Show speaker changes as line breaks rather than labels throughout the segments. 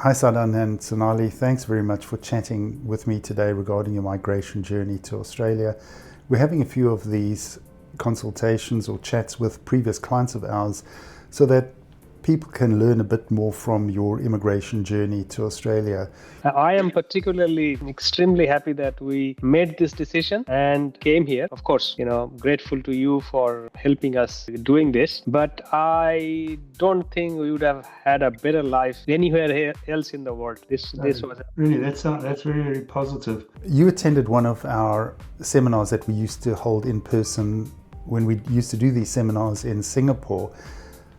Hi Sadan and Sonali, thanks very much for chatting with me today regarding your migration journey to Australia. We're having a few of these consultations or chats with previous clients of ours so that people can learn a bit more from your immigration journey to Australia.
I am particularly extremely happy that we made this decision and came here. Of course, grateful to you for helping us doing this. But I don't think we would have had a better life anywhere else in the world. This was
really that's very, very positive.
You attended one of our seminars that we used to hold in person when we used to do these seminars in Singapore.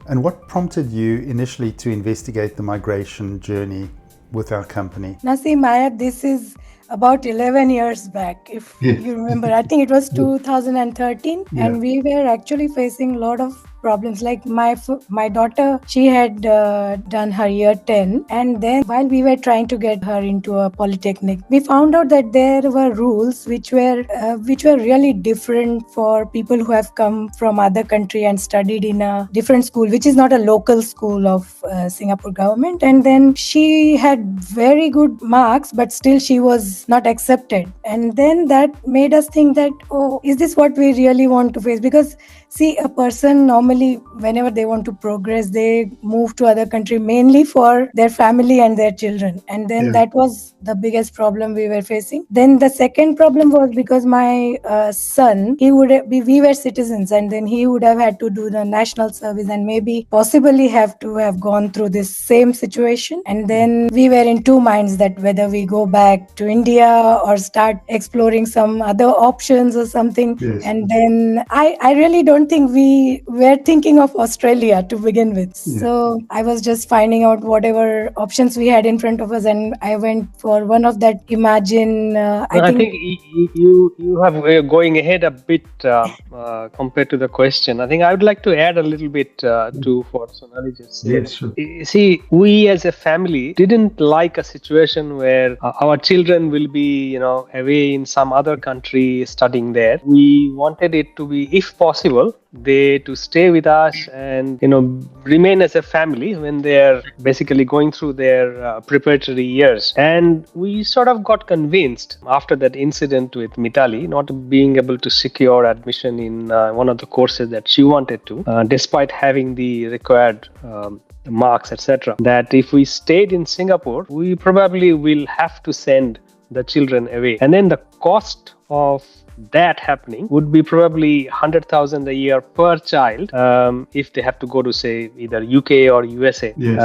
And what prompted you initially to investigate the migration journey with our company?
Naseem, this is about 11 years back, if you remember. I think it was 2013, and we were actually facing a lot of problems. Like my daughter, she had done her year 10, and then while we were trying to get her into a polytechnic, we found out that there were rules which were really different for people who have come from other country and studied in a different school, which is not a local school of Singapore government. And then she had very good marks, but still she was not accepted. And then that made us think that, is this what we really want to face? Because see, a person normally, whenever they want to progress, they move to other country mainly for their family and their children. And then that was the biggest problem we were facing. Then the second problem was because my son, we were citizens, and then he would have had to do the national service and maybe possibly have to have gone through this same situation. And then we were in two minds that whether we go back to India or start exploring some other options or something.
Yes.
And then I really don't think we were thinking of Australia to begin with. So I was just finding out whatever options we had in front of us, and I went for one of that Immagine.
I think you have going ahead a bit compared to the question. I think I would like to add a little bit to what Sonali just said.
Yes, sure.
See, we as a family didn't like a situation where our children will be, away in some other country studying there. We wanted it to be, if possible, they to stay with us and remain as a family when they're basically going through their preparatory years. And we sort of got convinced after that incident with Mitali not being able to secure admission in one of the courses that she wanted to, despite having the required marks, etc., that if we stayed in Singapore, we probably will have to send the children away. And then the cost of that happening would be probably 100,000 a year per child if they have to go to, say, either UK or USA.
Yes.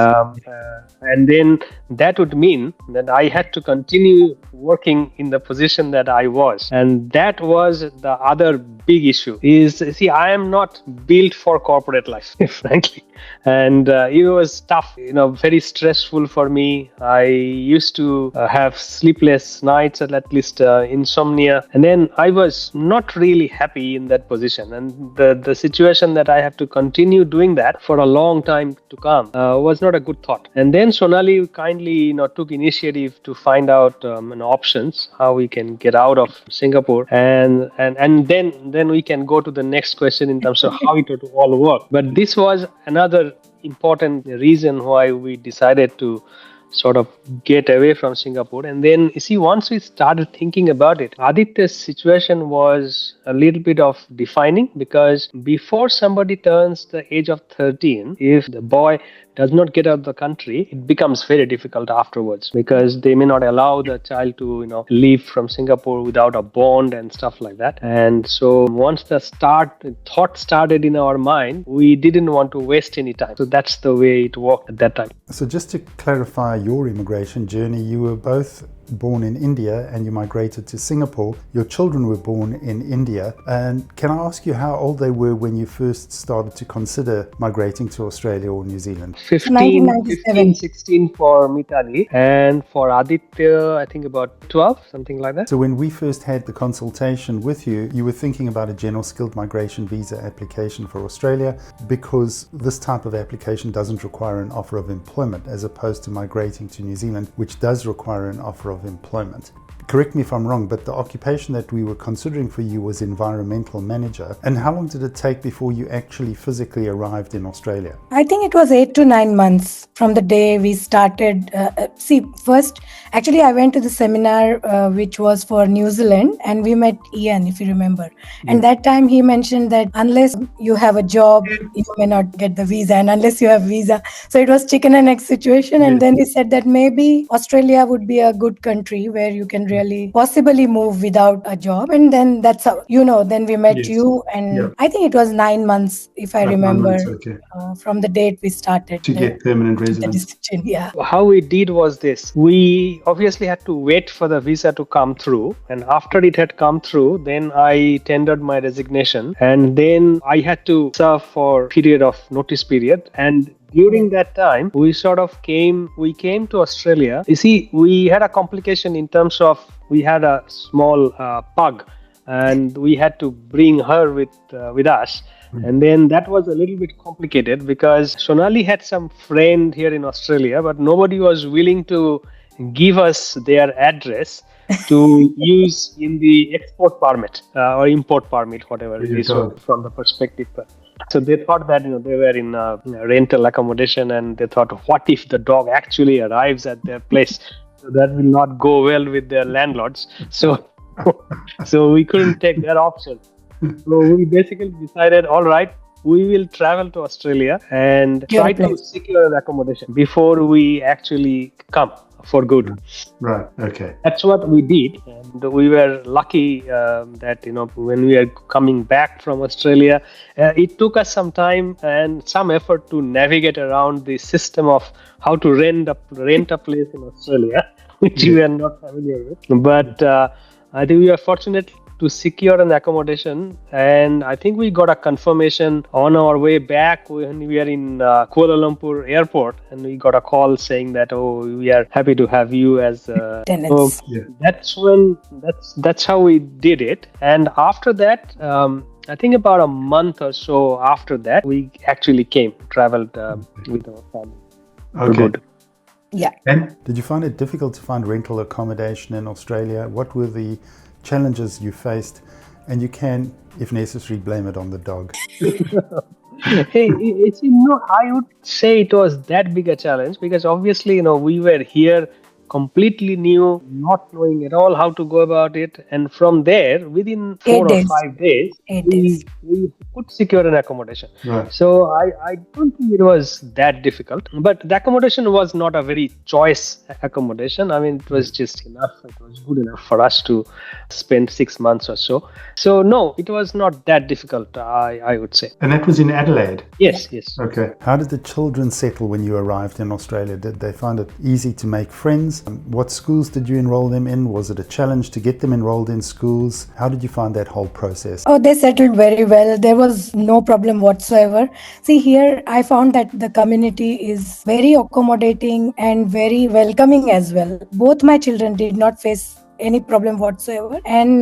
And then that would mean that I had to continue working in the position that I was. And that was the other big issue is, see, I am not built for corporate life, frankly. And it was tough, very stressful for me. I used to have sleepless nights, at least insomnia. And then I was not really happy in that position. And the situation that I have to continue doing that for a long time to come was not a good thought. And then Sonali kindly took initiative to find out options, how we can get out of Singapore. And then we can go to the next question in terms of how it would all work. But this was another important reason why we decided to sort of get away from Singapore. And then, you see, once we started thinking about it, Aditya's situation was a little bit of defining, because before somebody turns the age of 13, if the boy does not get out of the country, it becomes very difficult afterwards, because they may not allow the child to, leave from Singapore without a bond and stuff like that. And so once the thought started in our mind, we didn't want to waste any time. So that's the way it worked at that time.
So just to clarify your immigration journey, you were both born in India and you migrated to Singapore. Your children were born in India. And can I ask you how old they were when you first started to consider migrating to Australia or New Zealand?
15, 16 for Mitali, and for Aditya, I think about 12, something like that.
So when we first had the consultation with you, you were thinking about a general skilled migration visa application for Australia, because this type of application doesn't require an offer of employment, as opposed to migrating to New Zealand, which does require an offer of employment. correct me if I'm wrong, but the occupation that we were considering for you was environmental manager. And how long did it take before you actually physically arrived in Australia?
I think it was 8 to 9 months from the day we started. First, actually, I went to the seminar which was for New Zealand, and we met Ian, if you remember. And that time he mentioned that unless you have a job, you may not get the visa, and unless you have visa. So it was chicken and egg situation. And then he said that maybe Australia would be a good country where you can really possibly move without a job. And then that's how, then we met you. And I think it was 9 months, if I remember, from the date we started.
To get permanent residence.
How we did was this. We obviously had to wait for the visa to come through. And after it had come through, then I tendered my resignation. And then I had to serve for a period of notice period. And during that time, we came to Australia. You see, we had a complication in terms of we had a small pug, and we had to bring her with us. And then that was a little bit complicated because Sonali had some friend here in Australia, but nobody was willing to give us their address to use in the export permit or import permit, whatever it is from the perspective. So they thought that they were in rental accommodation, and they thought, what if the dog actually arrives at their place? So that will not go well with their landlords. So we couldn't take that option. So we basically decided, all right, we will travel to Australia and try to secure an accommodation before we actually come for good.
Right. Okay.
That's what we did, and we were lucky that when we are coming back from Australia, it took us some time and some effort to navigate around the system of how to rent a place in Australia, which we are not familiar with. But I think we are fortunate to secure an accommodation, and I think we got a confirmation on our way back when we are in Kuala Lumpur airport, and we got a call saying that, we are happy to have you as
tenants.
That's how we did it. And after that, I think about a month or so after that, we actually traveled with our family.
Okay.
Good.
Yeah.
And
Did you find it difficult to find rental accommodation in Australia? What were the challenges you faced? And you can, if necessary, blame it on the dog.
Hey, I would say it was that big a challenge because obviously, we were here completely new, not knowing at all how to go about it. And from there, within 4 or 5 days, we could secure an accommodation.
Right.
So I don't think it was that difficult. But the accommodation was not a very choice accommodation. I mean, it was just enough. It was good enough for us to spend 6 months or so. So no, it was not that difficult, I would say.
And that was in Adelaide?
Yes.
Okay.
How did the children settle when you arrived in Australia? Did they find it easy to make friends? What schools did you enroll them in? Was it a challenge to get them enrolled in schools? How did you find that whole process?
Oh, they settled very well. There was no problem whatsoever. See, here I found that the community is very accommodating and very welcoming as well. Both my children did not face any problem whatsoever, and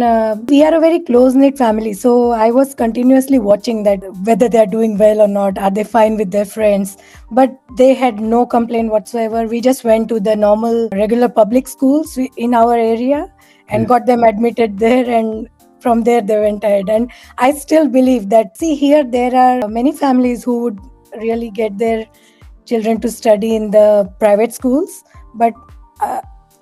we are a very close-knit family, so I was continuously watching that whether they are doing well or not, are they fine with their friends, but they had no complaint whatsoever. We just went to the normal regular public schools in our area and got them admitted there, and from there they went ahead. And I still believe that, see, here there are many families who would really get their children to study in the private schools, but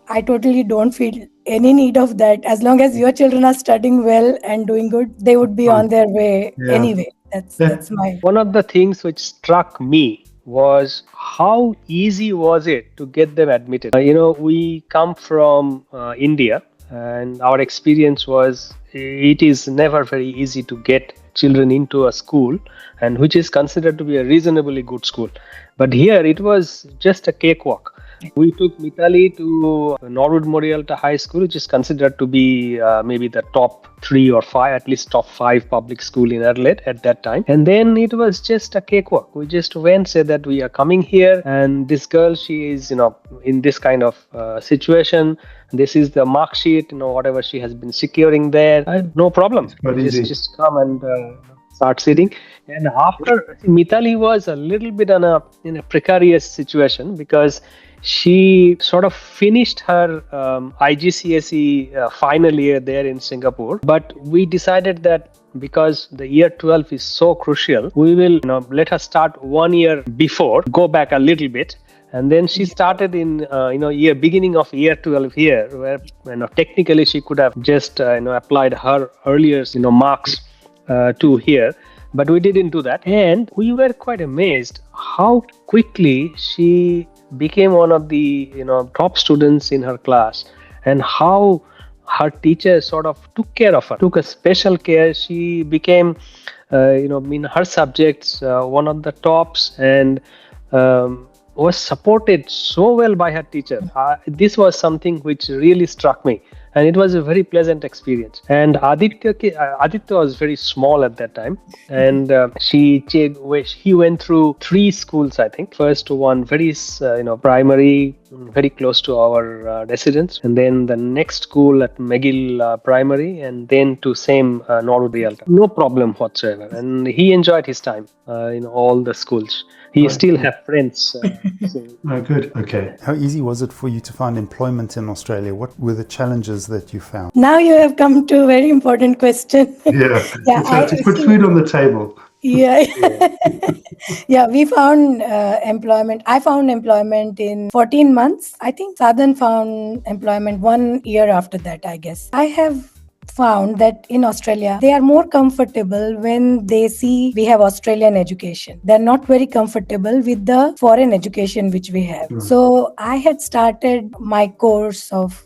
I totally don't feel any need of that. As long as your children are studying well and doing good, they would be on their way anyway. That's my...
One of the things which struck me was how easy was it to get them admitted. We come from India, and our experience was it is never very easy to get children into a school, and which is considered to be a reasonably good school. But here it was just a cakewalk. We took Mitali to Norwood Morialta High School, which is considered to be maybe the top 3 or 5, at least top 5 public school in Adelaide at that time. And then it was just a cakewalk. We just went, said that we are coming here, and this girl, she is, in this kind of situation. This is the mark sheet, whatever she has been securing there. No problem. Just come and start sitting. And after, Mitali was a little bit in a precarious situation because she sort of finished her IGCSE final year there in Singapore. But we decided that because the year 12 is so crucial, we will let her start 1 year before, go back a little bit. And then she started in beginning of year 12 here, where technically she could have just applied her earlier marks to here, but we didn't do that. And we were quite amazed how quickly she became one of the top students in her class, and how her teacher sort of took care of her, took a special care. She became in her subjects one of the tops, and was supported so well by her teacher. This was something which really struck me, and it was a very pleasant experience. And Aditya was very small at that time, and he went through 3 schools, I think. First one very primary, very close to our residence, and then the next school at McGill Primary, and then to same Norwood Rialto. No problem whatsoever, and he enjoyed his time in all the schools. He still have friends.
Oh, good. Okay.
How easy was it for you to find employment in Australia? What were the challenges that you found?
Now you have come to a very important question.
Yeah. To put food on the table.
Yeah. Yeah, we found employment. I found employment in 14 months. I think Sadhan found employment 1 year after that, I guess. I have found that in Australia, they are more comfortable when they see we have Australian education. They're not very comfortable with the foreign education which we have. So I had started my course of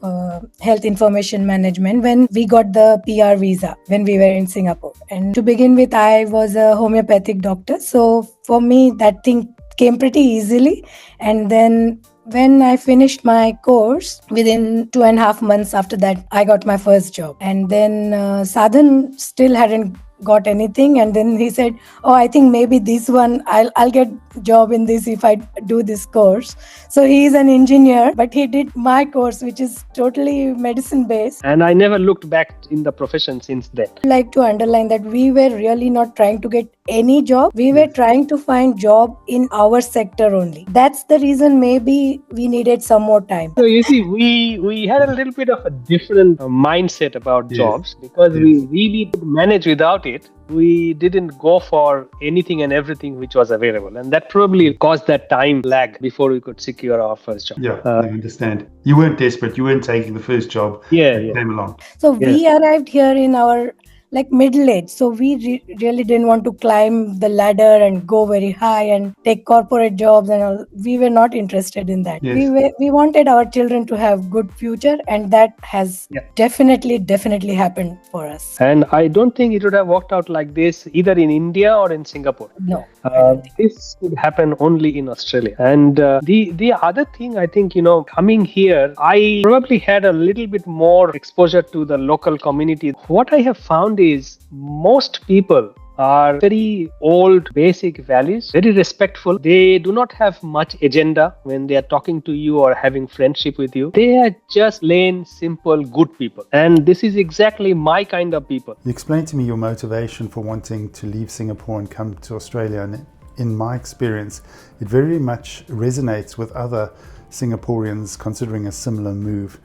health information management when we got the PR visa, when we were in Singapore. And to begin with, I was a homeopathic doctor. So for me, that thing came pretty easily. And then when I finished my course, within 2.5 months after that, I got my first job. And then Sadhan still hadn't got anything, and then he said, oh, I think maybe this one I'll get job in this if I do this course. So he is an engineer, but he did my course, which is totally medicine based,
and I never looked back in the profession since then.
I'd like to underline that we were really not trying to get any job. We were trying to find job in our sector only. That's the reason maybe we needed some more time.
So you see, we had a little bit of a different mindset about jobs, because we really could manage without it. We didn't go for anything and everything which was available, and that probably caused that time lag before we could secure our first job.
Yeah, I understand. You weren't desperate. You weren't taking the first job that came along.
So we arrived here in our middle age. So we really didn't want to climb the ladder and go very high and take corporate jobs and all. We were not interested in that. Yes. We wanted our children to have good future, and that has definitely happened for us.
And I don't think it would have worked out like this either in India or in Singapore.
No.
This could happen only in Australia. And the other thing, I think, coming here, I probably had a little bit more exposure to the local community. What I have found is most people are very old basic values, very respectful. They do not have much agenda when they are talking to you or having friendship with you. They are just plain simple good people, and this is exactly my kind of people.
You explained to me your motivation for wanting to leave Singapore and come to Australia, and in my experience it very much resonates with other Singaporeans considering a similar move.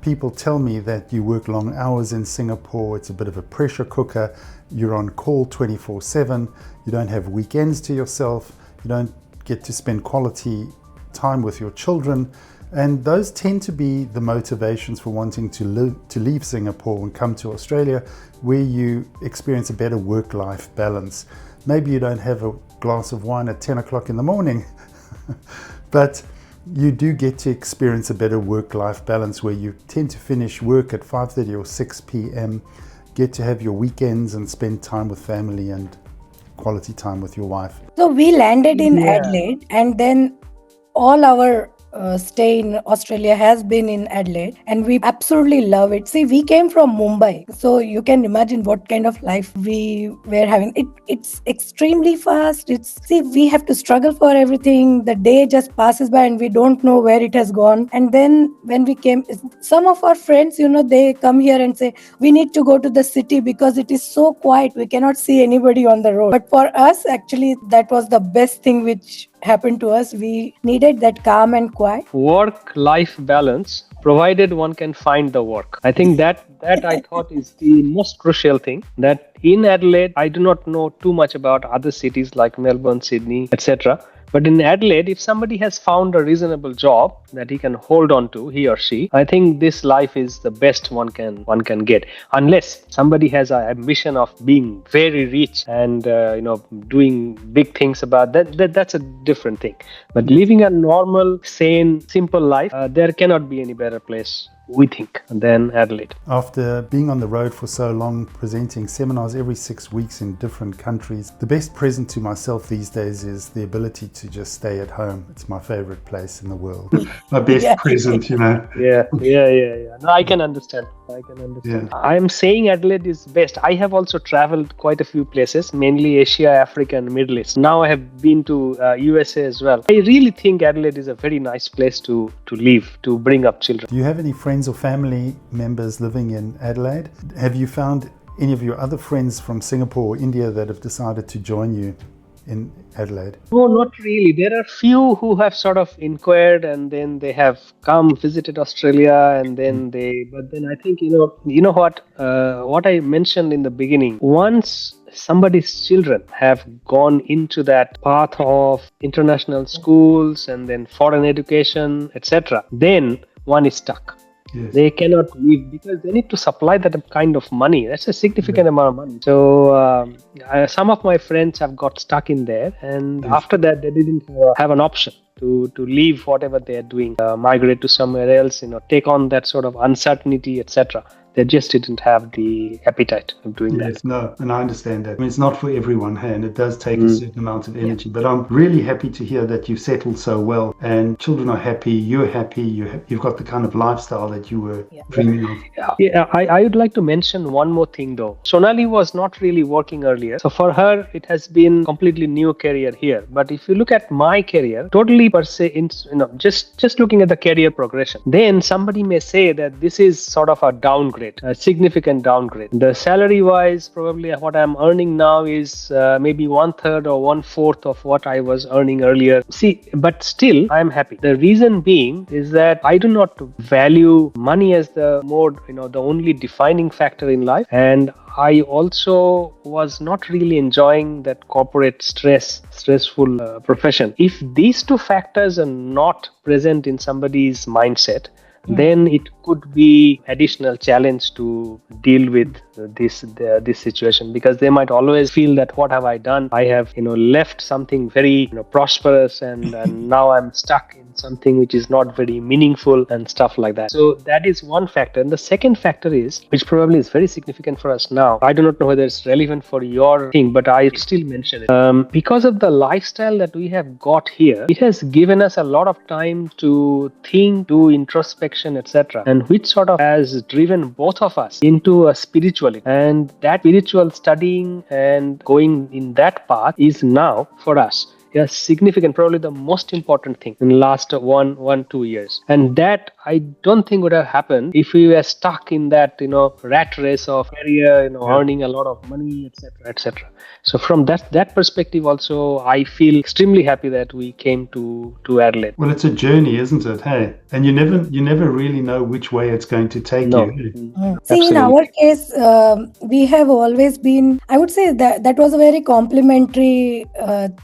People tell me that you work long hours in Singapore, it's a bit of a pressure cooker, you're on call 24/7, you don't have weekends to yourself, you don't get to spend quality time with your children, and those tend to be the motivations for wanting to leave Singapore and come to Australia, where you experience a better work-life balance. Maybe you don't have a glass of wine at 10 o'clock in the morning, but you do get to experience a better work-life balance where you tend to finish work at 5:30 or 6 p.m, get to have your weekends and spend time with family and quality time with your wife.
So we landed in Adelaide, and then all our stay in Australia has been in Adelaide, and we absolutely love it. See, we came from Mumbai, so you can imagine what kind of life we were having. It's extremely fast. We have to struggle for everything. The day just passes by and we don't know where it has gone. And then when we came, some of our friends, they come here and say, we need to go to the city because it is so quiet. We cannot see anybody on the road. But for us, actually, that was the best thing which happened to us. We needed that calm and quiet.
Work-life balance, provided one can find the work. I think that I thought is the most crucial thing. That in Adelaide, I do not know too much about other cities like Melbourne, Sydney, etc. But in Adelaide, if somebody has found a reasonable job that he can hold on to, he or she, I think this life is the best one can get. Unless somebody has an ambition of being very rich and doing big things about that's a different thing. But living a normal, sane, simple life, there cannot be any better place, we think, than Adelaide.
After being on the road for so long, presenting seminars every 6 weeks in different countries, the best present to myself these days is the ability to just stay at home. It's my favorite place in the world.
My best present,
Yeah. No, I can understand.
Yeah.
I'm saying Adelaide is best. I have also traveled quite a few places, mainly Asia, Africa, and Middle East. Now I have been to USA as well. I really think Adelaide is a very nice place to live, to bring up children.
Do you have any friends or family members living in Adelaide? Have you found any of your other friends from Singapore or India that have decided to join you in Adelaide?
No, not really. There are few who have sort of inquired and then they have come, visited Australia, and then but then I think, what I mentioned in the beginning, once somebody's children have gone into that path of international schools and then foreign education, etc., then one is stuck.
Yes.
They cannot leave because they need to supply that kind of money. That's a significant amount of money. So some of my friends have got stuck in there, and after that they didn't have an option to leave whatever they are doing, migrate to somewhere else, take on that sort of uncertainty, etc. They just didn't have the appetite of doing that.
No, and I understand that. I mean, it's not for everyone, and it does take a certain amount of energy. But I'm really happy to hear that you've settled so well, and children are happy, you're happy, you've got the kind of lifestyle that you were dreaming of.
Yeah, I would like to mention one more thing though. Sonali was not really working earlier. So for her, it has been completely new career here. But if you look at my career, totally per se, just looking at the career progression, then somebody may say that this is sort of a downgrade. A significant downgrade. The salary wise, probably what I'm earning now is maybe 1/3 or 1/4 of what I was earning earlier. But still I'm happy. The reason being is that I do not value money as the only defining factor in life, and I also was not really enjoying that corporate stressful profession. If these two factors are not present in somebody's mindset, then it could be additional challenge to deal with this situation, because they might always feel that what have I done? I have left something very prosperous and now I'm stuck in something which is not very meaningful and stuff like that. So that is one factor. And the second factor is, which probably is very significant for us now, I do not know whether it's relevant for your thing, but I still mention it. Because of the lifestyle that we have got here, it has given us a lot of time to think, do introspection, etc., and which sort of has driven both of us into a spirituality. And that spiritual studying and going in that path is now for us significant, probably the most important thing in the last 2 years. And that I don't think would have happened if we were stuck in that rat race of career, earning a lot of money, etc. So from that perspective also, I feel extremely happy that we came to Adelaide.
Well, it's a journey, isn't it? Hey, and you never really know which way it's going to take you.
See, in our case, we have always been, I would say that was a very complimentary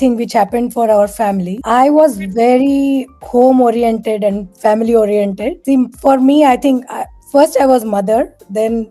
thing which happened for our family. I was very home oriented and family oriented. See, for me, I think first I was mother, then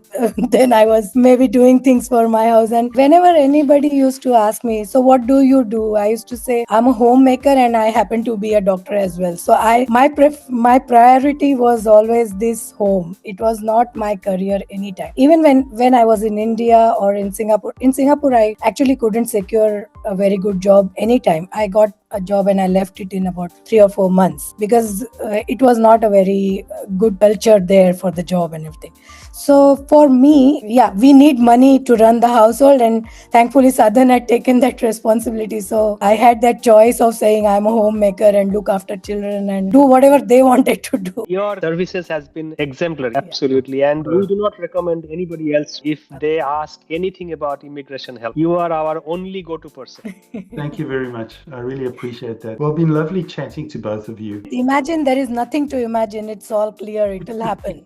I was maybe doing things for my house. And whenever anybody used to ask me, so what do you do? I used to say, I'm a homemaker and I happen to be a doctor as well. So my priority was always this home. It was not my career anytime. Even when I was in India or in Singapore. In Singapore, I actually couldn't secure a very good job anytime. I got a job and I left it in about 3 or 4 months because it was not a very good culture there for the job and everything. So for me, we need money to run the household, and thankfully Sadhan had taken that responsibility. So I had that choice of saying I'm a homemaker and look after children and do whatever they wanted to do.
Your services has been exemplary, absolutely. And we do not recommend anybody else if they ask anything about immigration help. You are our only go-to person.
Thank you very much. I really appreciate appreciate that. Well, it's been lovely chatting to both of you.
Imagine there is nothing to imagine. It's all clear. It will happen.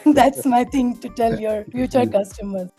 That's my thing to tell your future customers.